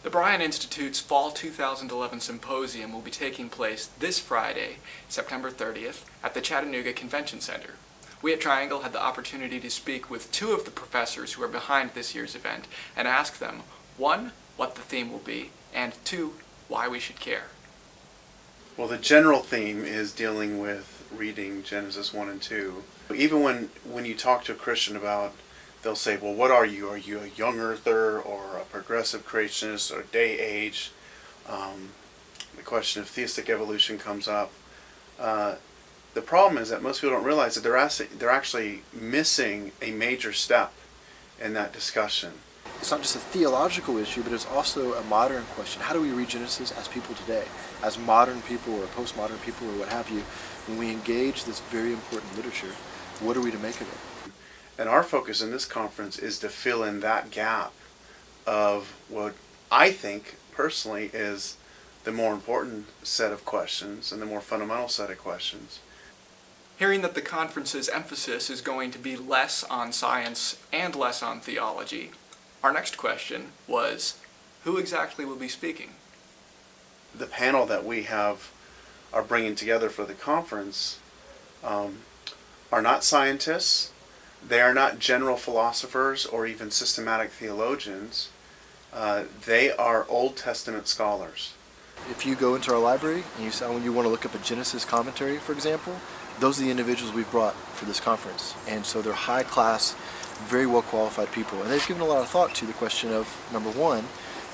The Bryan Institute's Fall 2011 Symposium will be taking place this Friday, September 30th, at the Chattanooga Convention Center. We at Triangle had the opportunity to speak with two of the professors who are behind this year's event and ask them, one, what the theme will be, and two, why we should care. Well, the general theme is dealing with reading Genesis 1 and 2. Even when you talk to a Christian about, they'll say, well, what are you? Are you a young earther or a progressive creationist or day age? The question of theistic evolution comes up. The problem is that most people don't realize that they're actually missing a major step in that discussion. It's not just a theological issue, but it's also a modern question. How do we read Genesis as people today? As modern people or postmodern people or what have you, when we engage this very important literature, what are we to make of it? And our focus in this conference is to fill in that gap of what I think, personally, is the more important set of questions and the more fundamental set of questions. Hearing that the conference's emphasis is going to be less on science and less on theology, our next question was, who exactly will be speaking? The panel that we are bringing together for the conference are not scientists. They are not general philosophers or even systematic theologians. They are Old Testament scholars. If you go into our library and you want to look up a Genesis commentary, for example, those are the individuals we've brought for this conference. And so they're high class, very well qualified people. And they've given a lot of thought to the question of, number one,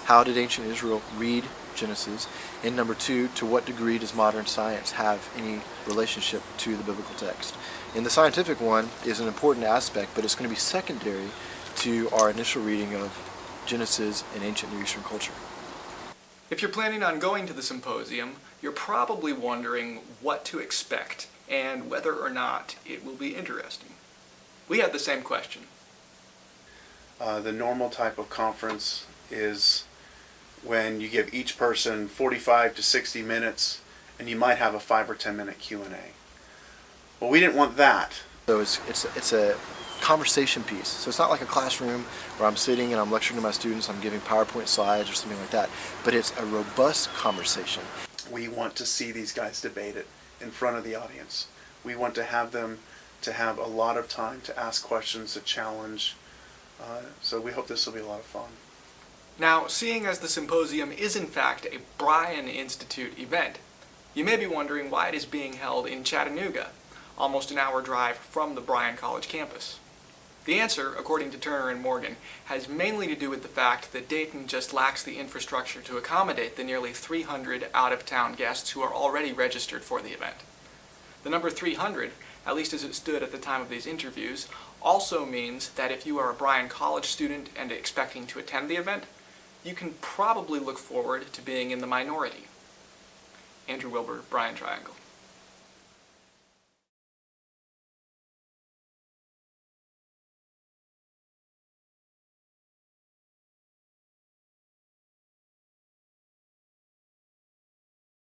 how did ancient Israel read Genesis? And number two, to what degree does modern science have any relationship to the biblical text? And the scientific one is an important aspect, but it's going to be secondary to our initial reading of Genesis in ancient Near Eastern culture. If you're planning on going to the symposium, you're probably wondering what to expect and whether or not it will be interesting. We had the same question. The normal type of conference is when you give each person 45 to 60 minutes and you might have a 5 or 10 minute Q&A. Well, we didn't want that. So it's a conversation piece. So it's not like a classroom where I'm sitting and I'm lecturing to my students, I'm giving PowerPoint slides or something like that, but it's a robust conversation. We want to see these guys debate it in front of the audience. We want to have them to have a lot of time to ask questions, to challenge. So we hope this will be a lot of fun. Now, seeing as the symposium is in fact a Bryan Institute event, you may be wondering why it is being held in Chattanooga, almost an hour drive from the Bryan College campus. The answer, according to Turner and Morgan, has mainly to do with the fact that Dayton just lacks the infrastructure to accommodate the nearly 300 out-of-town guests who are already registered for the event. The number 300, at least as it stood at the time of these interviews, also means that if you are a Bryan College student and expecting to attend the event, you can probably look forward to being in the minority. Andrew Wilbur, Bryan Triangle.